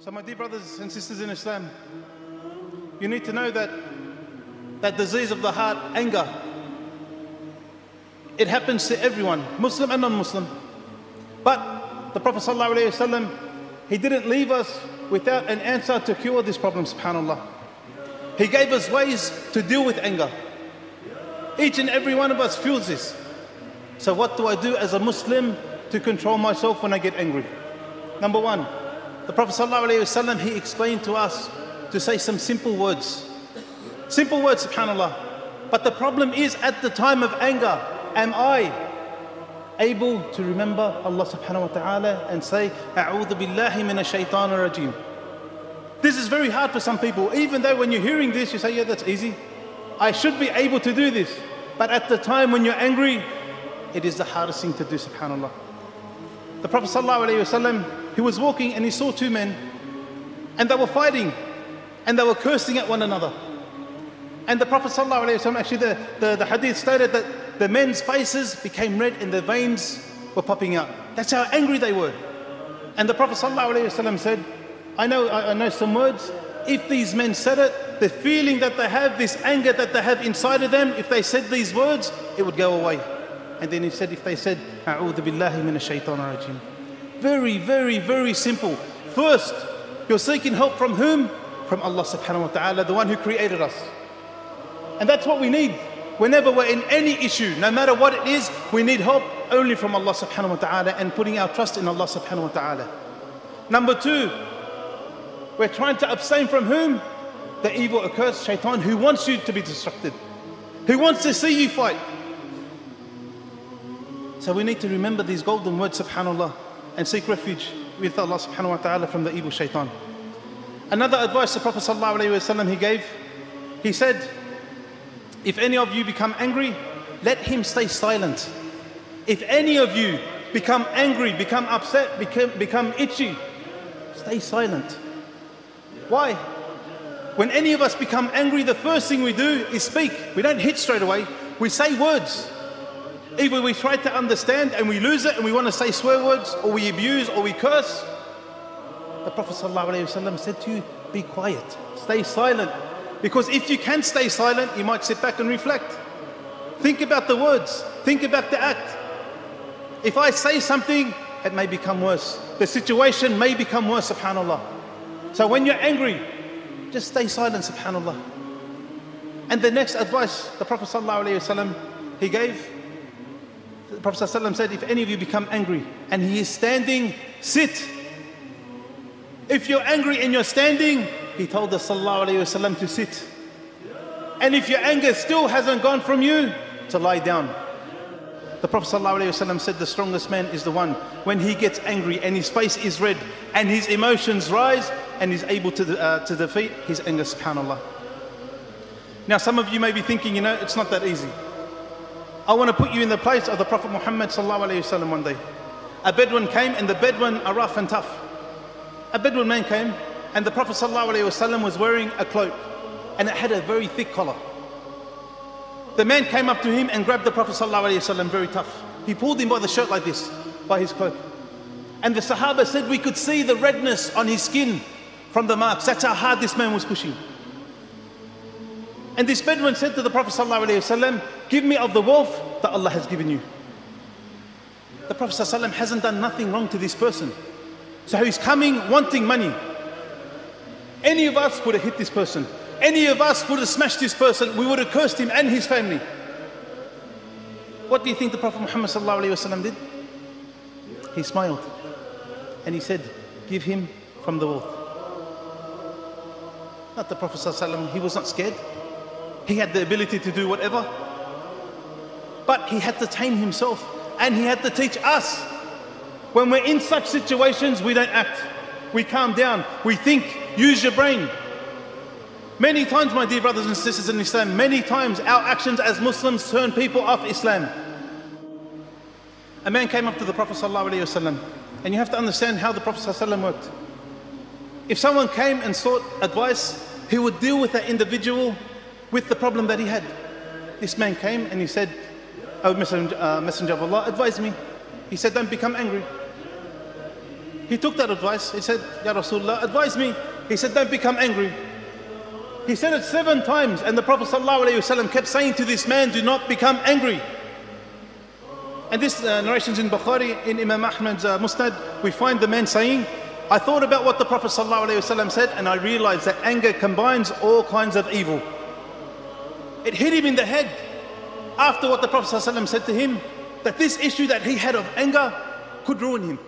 So my dear brothers and sisters in Islam, you need to know that disease of the heart, anger, it happens to everyone, Muslim and non-Muslim. But the Prophet ﷺ, he didn't leave us without an answer to cure this problem, subhanAllah. He gave us ways to deal with anger. Each and every one of us feels this. So what do I do as a Muslim to control myself when I get angry? Number one, the Prophet ﷺ, he explained to us to say some simple words. Simple words, subhanAllah. But the problem is, at the time of anger, am I able to remember Allah subhanahu wa ta'ala and say, A'udhu billahi minash shaitanir rajim. This is very hard for some people. Even though when you're hearing this, you say, yeah, that's easy. I should be able to do this. But at the time when you're angry, it is the hardest thing to do, subhanAllah. The Prophet ﷺ, he was walking and he saw two men, and they were fighting and they were cursing at one another. And the Prophet ﷺ, actually the hadith stated that the men's faces became red and their veins were popping out. That's how angry they were. And the Prophet ﷺ said, I know some words. If these men said it, the feeling that they have, this anger that they have inside of them, if they said these words, it would go away. And then he said, if they said, A'udhu billahi minash shaitanir rajim. Very, very, very simple. First, you're seeking help from whom? From Allah subhanahu wa ta'ala, the one who created us. And that's what we need. Whenever we're in any issue, no matter what it is, we need help only from Allah subhanahu wa ta'ala and putting our trust in Allah subhanahu wa ta'ala. Number two, we're trying to abstain from whom? The evil, accursed shaitan, who wants you to be destructed, who wants to see you fight. So we need to remember these golden words, subhanAllah, and seek refuge with Allah subhanahu wa ta'ala from the evil shaitan. Another advice the Prophet sallallahu alaihi wasallam he gave, he said, if any of you become angry, let him stay silent. If any of you become angry, become upset, become itchy, stay silent. Why? When any of us become angry, the first thing we do is speak. We don't hit straight away, we say words. Either we try to understand and we lose it and we want to say swear words, or we abuse, or we curse. The Prophet ﷺ said to you, be quiet, stay silent. Because if you can stay silent, you might sit back and reflect. Think about the words, think about the act. If I say something, it may become worse. The situation may become worse, subhanAllah. So when you're angry, just stay silent, subhanAllah. And the next advice the Prophet ﷺ he gave, the Prophet ﷺ said, if any of you become angry and he is standing, sit. If you're angry and you're standing, he told us ﷺ to sit. And if your anger still hasn't gone from you, to lie down. The Prophet ﷺ said the strongest man is the one when he gets angry and his face is red and his emotions rise and he's able to defeat his anger, subhanAllah. Now some of you may be thinking, it's not that easy. I want to put you in the place of the Prophet Muhammad ﷺ one day. A Bedouin came, and the Bedouin are rough and tough. A Bedouin man came, and the Prophet ﷺ was wearing a cloak, and it had a very thick collar. The man came up to him and grabbed the Prophet ﷺ very tough. He pulled him by the shirt like this, by his cloak. And the Sahaba said we could see the redness on his skin from the marks. That's how hard this man was pushing. And this Bedouin said to the Prophet ﷺ, give me of the wealth that Allah has given you. The Prophet ﷺ hasn't done nothing wrong to this person. So he's coming wanting money. Any of us would have hit this person. Any of us would have smashed this person. We would have cursed him and his family. What do you think the Prophet Muhammad ﷺ did? He smiled and he said, give him from the wealth. Not the Prophet ﷺ, he was not scared. He had the ability to do whatever. But he had to tame himself, and he had to teach us. When we're in such situations, we don't act. We calm down. We think. Use your brain. Many times, my dear brothers and sisters in Islam, many times our actions as Muslims turn people off Islam. A man came up to the Prophet ﷺ, and you have to understand how the Prophet ﷺ worked. If someone came and sought advice, he would deal with that individual with the problem that he had. This man came and he said, oh Messenger of Allah, advise me. He said, don't become angry. He took that advice. He said, Ya Rasulullah, advise me. He said, don't become angry. He said it 7 times, and the Prophet ﷺ kept saying to this man, do not become angry. And this narration is in Bukhari, in Imam Ahmad's Musnad. We find the man saying, I thought about what the Prophet ﷺ said, and I realized that anger combines all kinds of evil. It hit him in the head after what the Prophet ﷺ said to him, that this issue that he had of anger could ruin him.